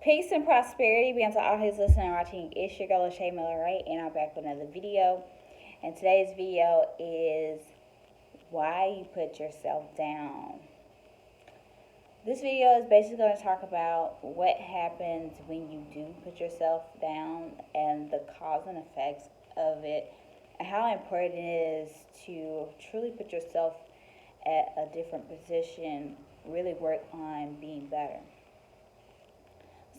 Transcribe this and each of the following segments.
Peace and prosperity be unto all who's listening and watching. It's your girl LaShaWright, and I'm back with another video. And today's video is why you put yourself down. This video is basically going to talk about what happens when you do put yourself down and the cause and effects of it, and how important it is to truly put yourself at a different position, really work on being better.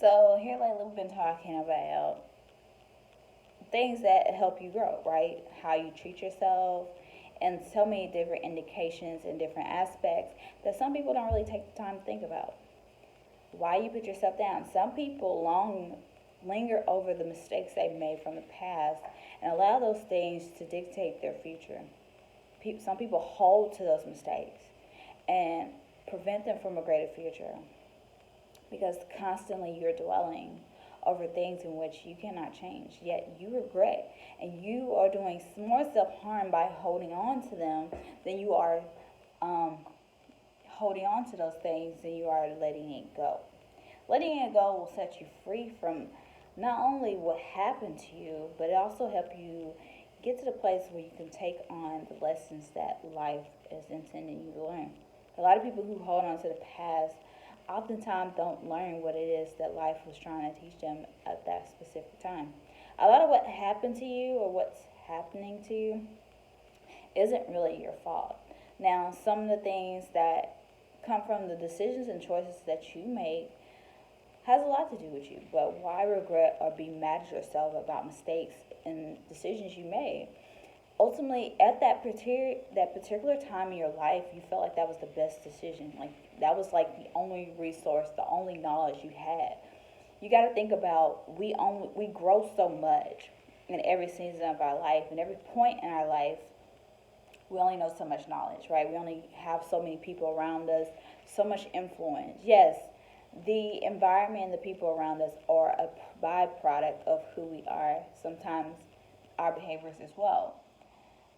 So here lately we've been talking about things that help you grow, right? How you treat yourself, and so many different indications and different aspects that some people don't really take the time to think about. Why you put yourself down. Some people linger over the mistakes they've made from the past and allow those things to dictate their future. Some people hold to those mistakes and prevent them from a greater future, because constantly you're dwelling over things in which you cannot change, yet you regret, and you are doing more self-harm by holding on to them than you are holding on to those things than you are letting it go. Letting it go will set you free from not only what happened to you, but it also help you get to the place where you can take on the lessons that life is intending you to learn. A lot of people who hold on to the past oftentimes don't learn what it is that life was trying to teach them at that specific time. A lot of what happened to you or what's happening to you isn't really your fault. Now, some of the things that come from the decisions and choices that you make has a lot to do with you, but why regret or be mad at yourself about mistakes and decisions you made? Ultimately, at that particular time in your life, you felt like that was the best decision. Like that was like the only resource, the only knowledge you had. You got to think about we grow so much in every season of our life, and every point in our life. We only know so much knowledge, right? We only have so many people around us, so much influence. Yes, the environment and the people around us are a byproduct of who we are. Sometimes our behaviors as well.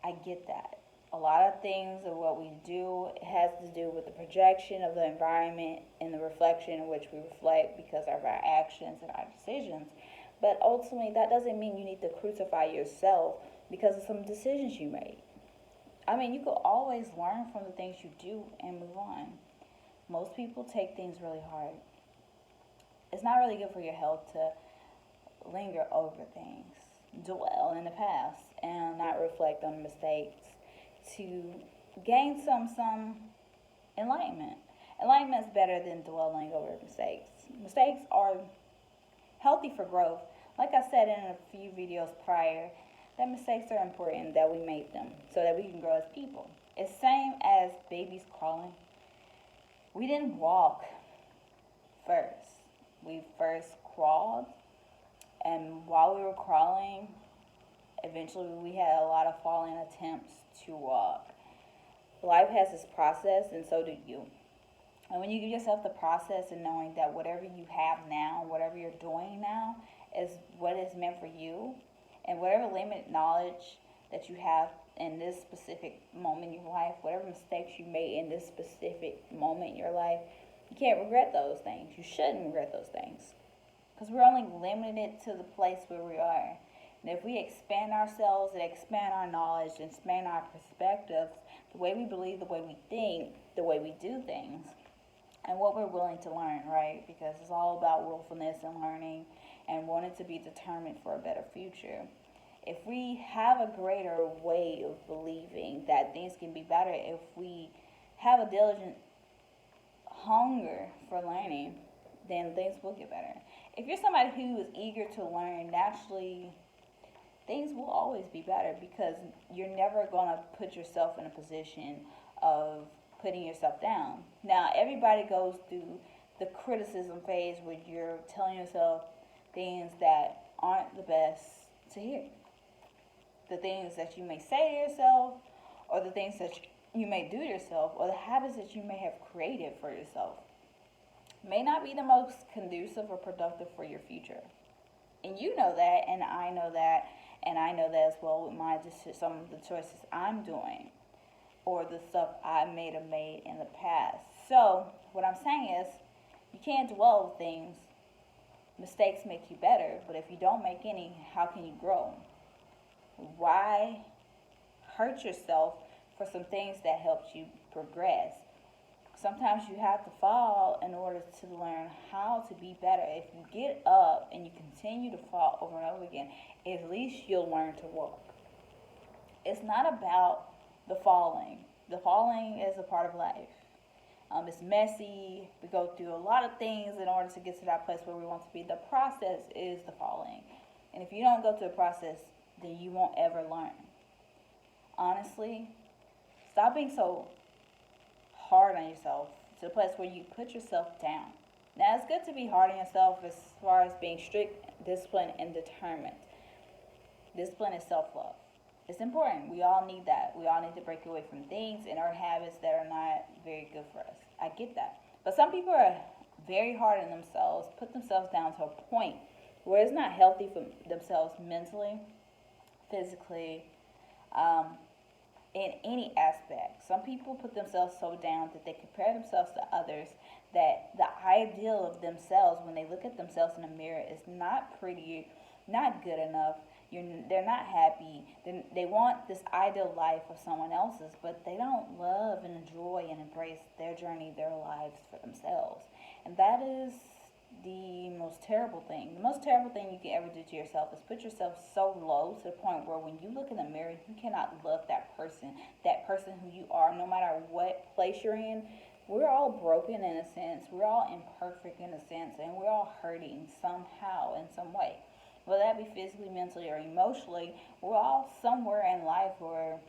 I get that. A lot of things of what we do has to do with the projection of the environment and the reflection in which we reflect because of our actions and our decisions. But ultimately, that doesn't mean you need to crucify yourself because of some decisions you made. I mean, you could always learn from the things you do and move on. Most people take things really hard. It's not really good for your health to linger over things, dwell in the past, and not reflect on mistakes to gain some enlightenment. Enlightenment is better than dwelling over mistakes. Mistakes are healthy for growth. Like I said in a few videos prior, that mistakes are important that we make them so that we can grow as people. It's same as babies crawling. We didn't walk first. We first crawled, and while we were crawling, eventually we had a lot of falling attempts to walk. Life has this process, and so do you. And when you give yourself the process and knowing that whatever you have now, whatever you're doing now, is what is meant for you, and whatever limited knowledge that you have in this specific moment in your life, whatever mistakes you made in this specific moment in your life, you can't regret those things. You shouldn't regret those things, because we're only limited to the place where we are. And if we expand ourselves and expand our knowledge and expand our perspectives, the way we believe, the way we think, the way we do things, and what we're willing to learn, right? Because it's all about willfulness and learning and wanting to be determined for a better future. If we have a greater way of believing that things can be better, if we have a diligent hunger for learning, then things will get better. If you're somebody who is eager to learn, naturally things will always be better, because you're never going to put yourself in a position of putting yourself down. Now, everybody goes through the criticism phase where you're telling yourself things that aren't the best to hear. The things that you may say to yourself, or the things that you may do to yourself, or the habits that you may have created for yourself may not be the most conducive or productive for your future. And you know that, and I know that, and I know that as well with some of the choices I'm doing, or the stuff I may have made in the past. So what I'm saying is, you can't dwell with things mistakes make you better, but if you don't make any, how can you grow? Why hurt yourself for some things that helped you progress? Sometimes you have to fall in order to learn how to be better. If you get up and you continue to fall over and over again, at least you'll learn to walk. It's not about the falling. The falling is a part of life. It's messy. We go through a lot of things in order to get to that place where we want to be. The process is the falling. And if you don't go through the process, then you won't ever learn. Honestly, stop being so hard on yourself to the place where you put yourself down. Now, it's good to be hard on yourself as far as being strict, disciplined, and determined. Discipline is self-love. It's important. We all need that. We all need to break away from things and our habits that are not very good for us. I get that. But some people are very hard on themselves, put themselves down to a point where it's not healthy for themselves mentally, physically, in any aspect. Some people put themselves so down that they compare themselves to others, that the ideal of themselves, when they look at themselves in the mirror, is not pretty, not good enough. They're not happy. They want this ideal life of someone else's, but they don't love and enjoy and embrace their journey, their lives for themselves. And that is the most terrible thing. The most terrible thing you can ever do to yourself is put yourself so low to the point where when you look in the mirror, you cannot love that person who you are, no matter what place you're in. We're all broken in a sense. We're all imperfect in a sense, and we're all hurting somehow, in some way. Whether that be physically, mentally, or emotionally, we're all somewhere in life where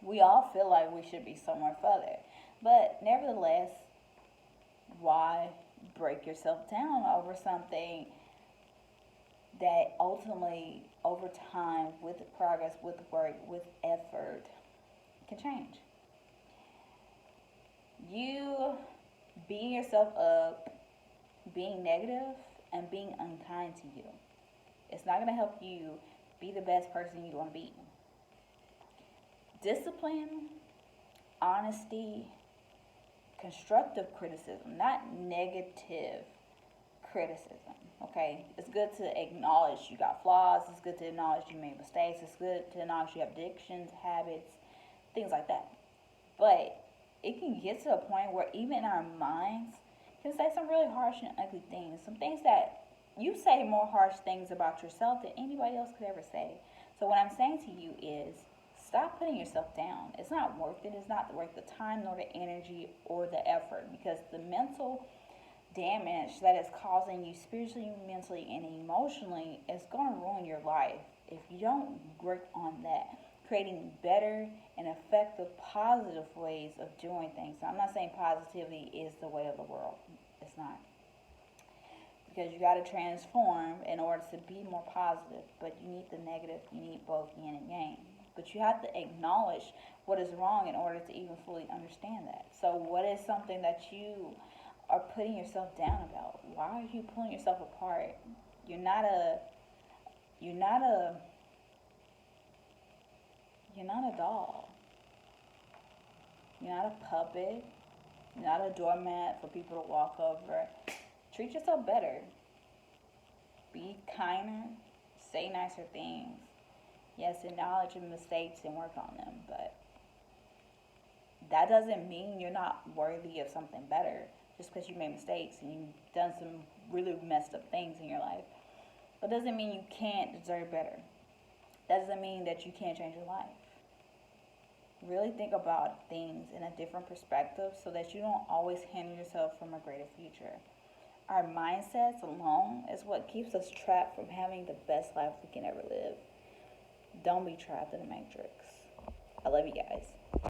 we all feel like we should be somewhere further. But nevertheless, why break yourself down over something that ultimately, over time, with progress, with work, with effort, can change? You beating yourself up, being negative, and being unkind to you, it's not going to help you be the best person you want to be. Discipline, honesty, constructive criticism, not negative criticism, okay? It's good to acknowledge you got flaws. It's good to acknowledge you made mistakes. It's good to acknowledge you have addictions, habits, things like that. But it can get to a point where even our minds can say some really harsh and ugly things, some things that you say more harsh things about yourself than anybody else could ever say. So what I'm saying to you is, stop putting yourself down. It's not worth it. It's not worth the time, nor the energy, or the effort, because the mental damage that is causing you spiritually, mentally, and emotionally is going to ruin your life if you don't work on that, creating better and effective, positive ways of doing things. Now, I'm not saying positivity is the way of the world. It's not. Because you got to transform in order to be more positive, but you need the negative. You need both yin and yang. But you have to acknowledge what is wrong in order to even fully understand that. So what is something that you are putting yourself down about? Why are you pulling yourself apart? You're not a doll. You're not a puppet. You're not a doormat for people to walk over. Treat yourself better. Be kinder. Say nicer things. Yes, acknowledge your mistakes and work on them, but that doesn't mean you're not worthy of something better just because you made mistakes and you've done some really messed up things in your life. That doesn't mean you can't deserve better. That doesn't mean that you can't change your life. Really think about things in a different perspective so that you don't always hinder yourself from a greater future. Our mindsets alone is what keeps us trapped from having the best life we can ever live. Don't be trapped in the matrix. I love you guys.